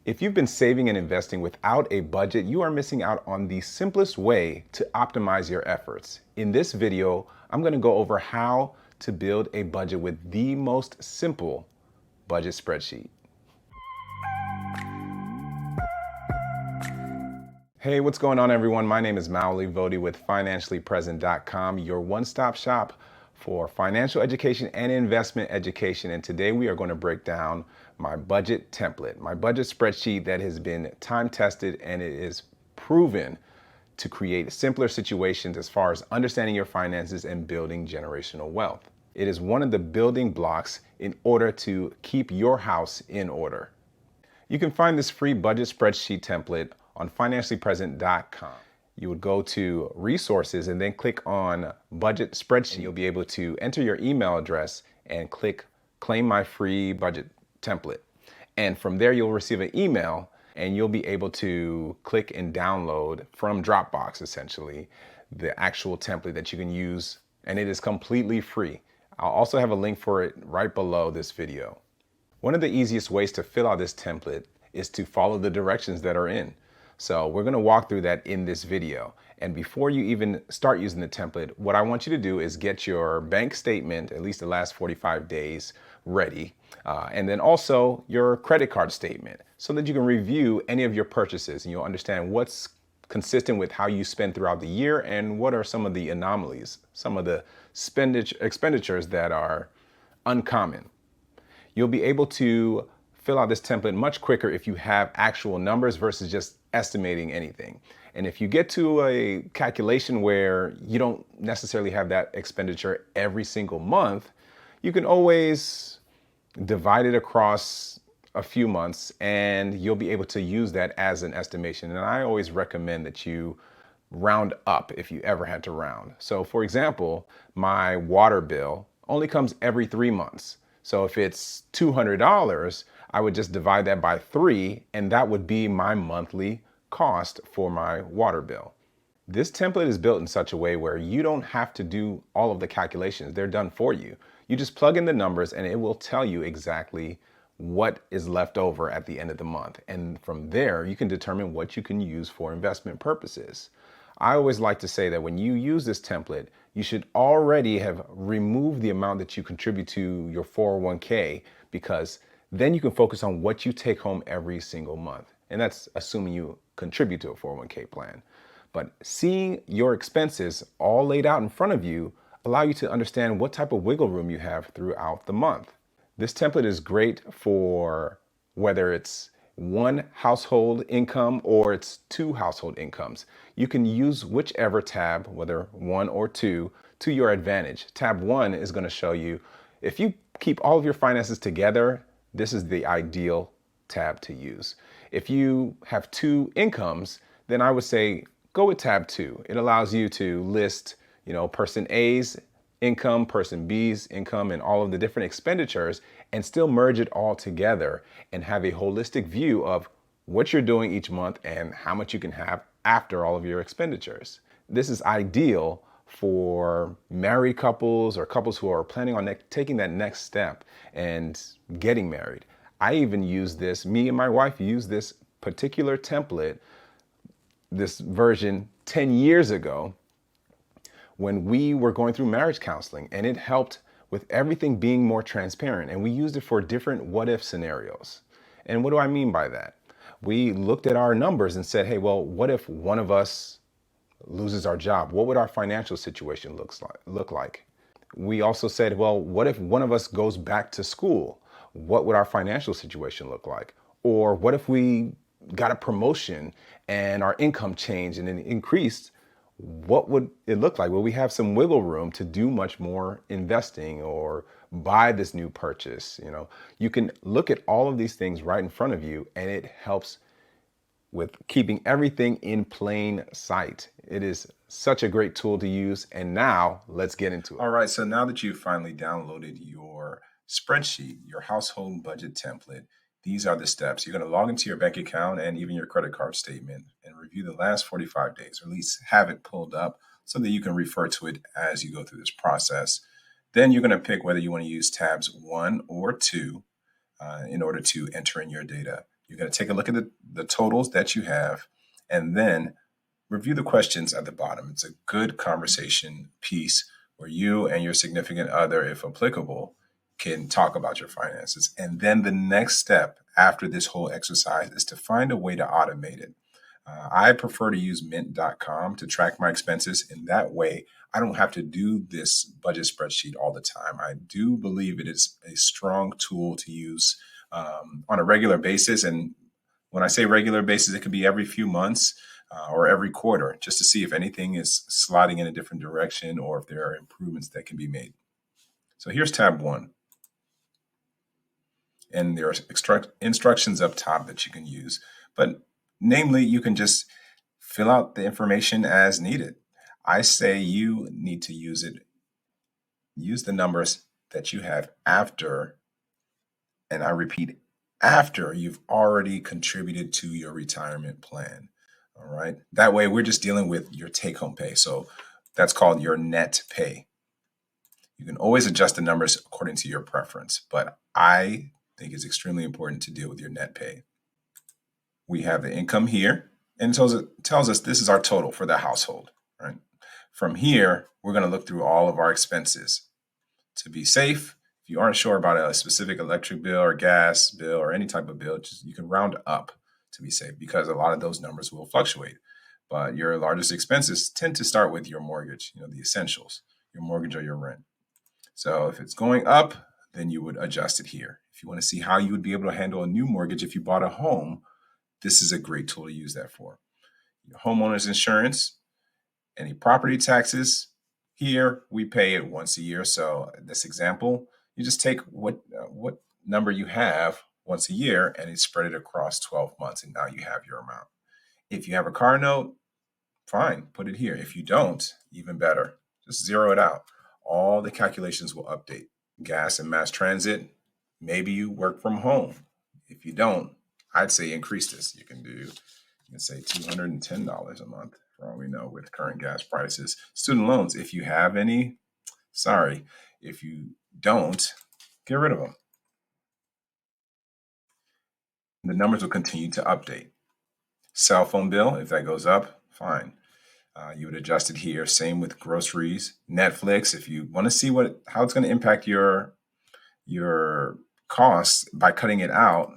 If you've been saving and investing without a budget, you are missing out on the simplest way to optimize your efforts. In this video, I'm going to go over how to build a budget with the most simple budget spreadsheet. Hey, what's going on, everyone? My name is Maoli Vodi with financiallypresent.com, your one-stop shop for financial education and investment education. And today we are going to break down my budget template, my budget spreadsheet that has been time tested and it is proven to create simpler situations as far as understanding your finances and building generational wealth. It is one of the building blocks in order to keep your house in order. You can find this free budget spreadsheet template on financiallypresent.com. You would go to resources and then click on budget spreadsheet. You'll be able to enter your email address and click claim my free budget template. And from there, you'll receive an email and you'll be able to click and download from Dropbox, essentially, the actual template that you can use. And it is completely free. I'll also have a link for it right below this video. One of the easiest ways to fill out this template is to follow the directions that are in. So we're going to walk through that in this video. And before you even start using the template, what I want you to do is get your bank statement, at least the last 45 days, ready. And then also your credit card statement so that you can review any of your purchases and you'll understand what's consistent with how you spend throughout the year and what are some of the anomalies, some of the expenditures that are uncommon. You'll be able to fill out this template much quicker if you have actual numbers versus just estimating anything. And if you get to a calculation where you don't necessarily have that expenditure every single month, you can always divide it across a few months and you'll be able to use that as an estimation. And I always recommend that you round up if you ever had to round. So for example, my water bill only comes every 3 months. So if it's $200, I would just divide that by 3, and that would be my monthly cost for my water bill. This template is built in such a way where you don't have to do all of the calculations. They're done for you. You just plug in the numbers and it will tell you exactly what is left over at the end of the month. And from there, you can determine what you can use for investment purposes. I always like to say that when you use this template, you should already have removed the amount that you contribute to your 401k, because then you can focus on what you take home every single month. And that's assuming you contribute to a 401k plan. But seeing your expenses all laid out in front of you allow you to understand what type of wiggle room you have throughout the month. This template is great for whether it's one household income or it's 2 household incomes. You can use whichever tab, whether 1 or 2, to your advantage. Tab 1 is going to show you if you keep all of your finances together, this is the ideal tab to use. If you have 2 incomes, then I would say go with tab 2. It allows you to list, person A's income, person B's income, and all of the different expenditures, and still merge it all together and have a holistic view of what you're doing each month and how much you can have after all of your expenditures. This is ideal for married couples or couples who are planning on taking that next step and getting married. I even use this, me and my wife use this particular template, this version 10 years ago when we were going through marriage counseling, and it helped with everything being more transparent. And we used it for different what if scenarios. And what do I mean by that? We looked at our numbers and said, hey, well, what if one of us loses our job? What would our financial situation look like? We also said, well, what if one of us goes back to school? What would our financial situation look like? Or what if we got a promotion and our income changed and it increased? What would it look like? Will we have some wiggle room to do much more investing or buy this new purchase? You can look at all of these things right in front of you, and it helps with keeping everything in plain sight. It is such a great tool to use. And now let's get into it. All right. So now that you've finally downloaded your spreadsheet, your household budget template, these are the steps. You're going to log into your bank account and even your credit card statement and review the last 45 days, or at least have it pulled up so that you can refer to it as you go through this process. Then you're going to pick whether you want to use tabs 1 or 2 in order to enter in your data. You're going to take a look at the totals that you have, and then review the questions at the bottom. It's a good conversation piece where you and your significant other, if applicable, can talk about your finances. And then the next step after this whole exercise is to find a way to automate it. I prefer to use mint.com to track my expenses. In that way, I don't have to do this budget spreadsheet all the time. I do believe it is a strong tool to use on a regular basis. And when I say regular basis, it could be every few months or every quarter, just to see if anything is sliding in a different direction or if there are improvements that can be made. So here's tab 1. And there are instructions up top that you can use. But namely, you can just fill out the information as needed. I say you need to use the numbers that you have after, and I repeat, after you've already contributed to your retirement plan. All right. That way, we're just dealing with your take-home pay. So that's called your net pay. You can always adjust the numbers according to your preference, but I think it's extremely important to deal with your net pay. We have the income here, and it tells us this is our total for the household. Right. From here, we're going to look through all of our expenses. To be safe, if you aren't sure about a specific electric bill or gas bill or any type of bill, you can round up to be safe, because a lot of those numbers will fluctuate. But your largest expenses tend to start with your mortgage, the essentials, your mortgage or your rent. So if it's going up, then you would adjust it here. If you want to see how you would be able to handle a new mortgage if you bought a home, this is a great tool to use that for. Your homeowner's insurance, any property taxes. Here, we pay it once a year. So this example, you just take what number you have once a year and you spread it across 12 months, and now you have your amount. If you have a car note, fine, put it here. If you don't, even better, just zero it out. All the calculations will update. Gas and mass transit, maybe you work from home. If you don't, I'd say increase this. You can say $210 a month, for all we know, with current gas prices. Student loans, if you have any, sorry. If you don't, get rid of them. The numbers will continue to update. Cell phone bill, if that goes up, fine. You would adjust it here. Same with groceries. Netflix, if you want to see how it's going to impact your costs by cutting it out,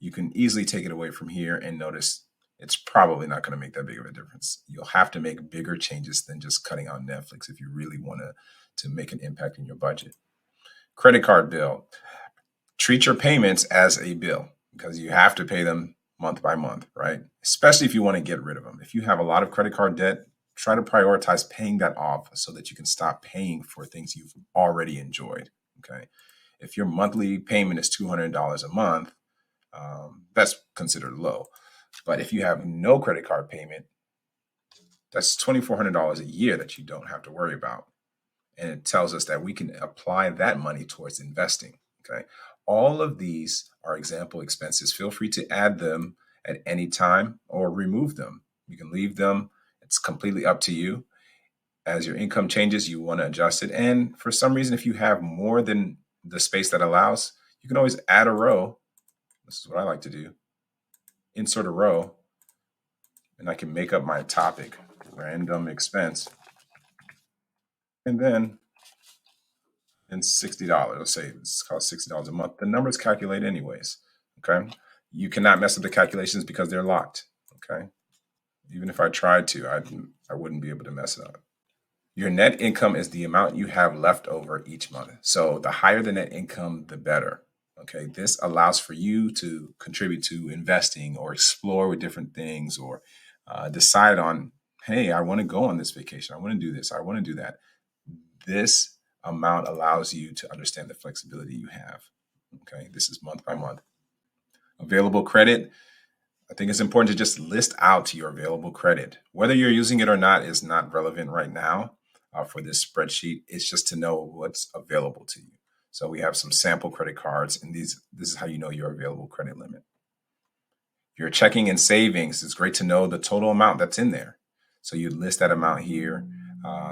you can easily take it away from here and notice it's probably not going to make that big of a difference. You'll have to make bigger changes than just cutting out Netflix if you really want to make an impact in your budget. Credit card bill. Treat your payments as a bill, because you have to pay them month by month, right? Especially if you want to get rid of them. If you have a lot of credit card debt, try to prioritize paying that off so that you can stop paying for things you've already enjoyed, okay? If your monthly payment is $200 a month, that's considered low. But if you have no credit card payment, that's $2,400 a year that you don't have to worry about. And it tells us that we can apply that money towards investing, okay? All of these are example expenses. Feel free to add them at any time or remove them. You can leave them. It's completely up to you. As your income changes, you want to adjust it. And for some reason, if you have more than the space that allows, you can always add a row. This is what I like to do. Insert a row, and I can make up my topic, random expense. And then $60, let's say it's cost $60 a month. The numbers calculate anyways, okay? You cannot mess up the calculations because they're locked, okay? Even if I tried to, I wouldn't be able to mess it up. Your net income is the amount you have left over each month. So the higher the net income, the better, okay? This allows for you to contribute to investing or explore with different things, or decide on, hey, I want to go on this vacation. I want to do this. I want to do that. This amount allows you to understand the flexibility you have. Okay, this is month by month. Available credit. I think it's important to just list out your available credit. Whether you're using it or not is not relevant right now for this spreadsheet. It's just to know what's available to you. So we have some sample credit cards, and this is how you know your available credit limit. Your checking and savings, it's great to know the total amount that's in there. So you list that amount here.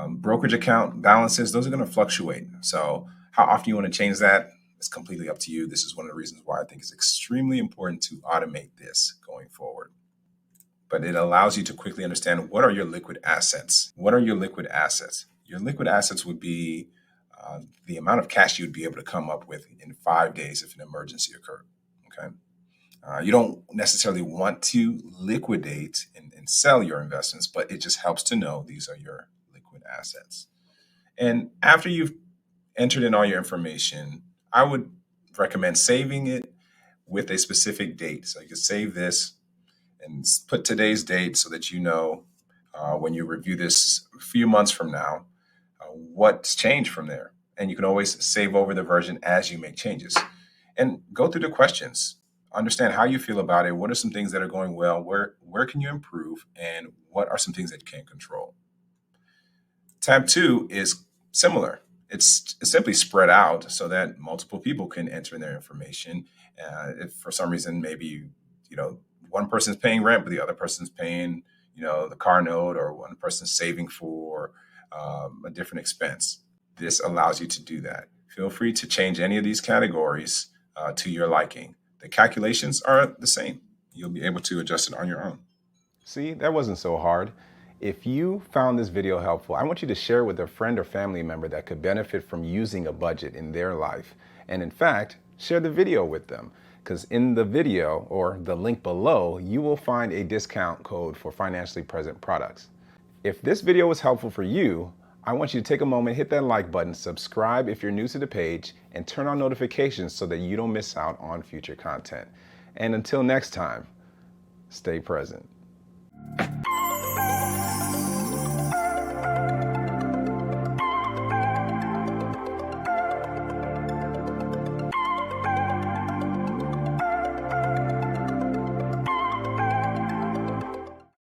Brokerage account balances, those are going to fluctuate. So how often you want to change that, It's completely up to you. This is one of the reasons why I think it's extremely important to automate this going forward. But it allows you to quickly understand, what are your liquid assets? What are your liquid assets? Your liquid assets would be the amount of cash you'd be able to come up with in 5 days if an emergency occurred. Okay. You don't necessarily want to liquidate and sell your investments, but it just helps to know these are your liquid assets. And after you've entered in all your information, I would recommend saving it with a specific date. So you can save this and put today's date so that you know when you review this a few months from now, what's changed from there. And you can always save over the version as you make changes. And go through the questions. Understand how you feel about it. What are some things that are going well? Where can you improve? And what are some things that you can't control? Tab 2 is similar. It's simply spread out so that multiple people can enter in their information. If for some reason maybe one person's paying rent, but the other person's paying the car note, or one person's saving for a different expense, this allows you to do that. Feel free to change any of these categories to your liking. The calculations are the same. You'll be able to adjust it on your own. See, that wasn't so hard. If you found this video helpful, I want you to share it with a friend or family member that could benefit from using a budget in their life. And in fact, share the video with them, because in the video or the link below, you will find a discount code for financially present products. If this video was helpful for you, I want you to take a moment, hit that like button, subscribe if you're new to the page, and turn on notifications so that you don't miss out on future content. And until next time, stay present.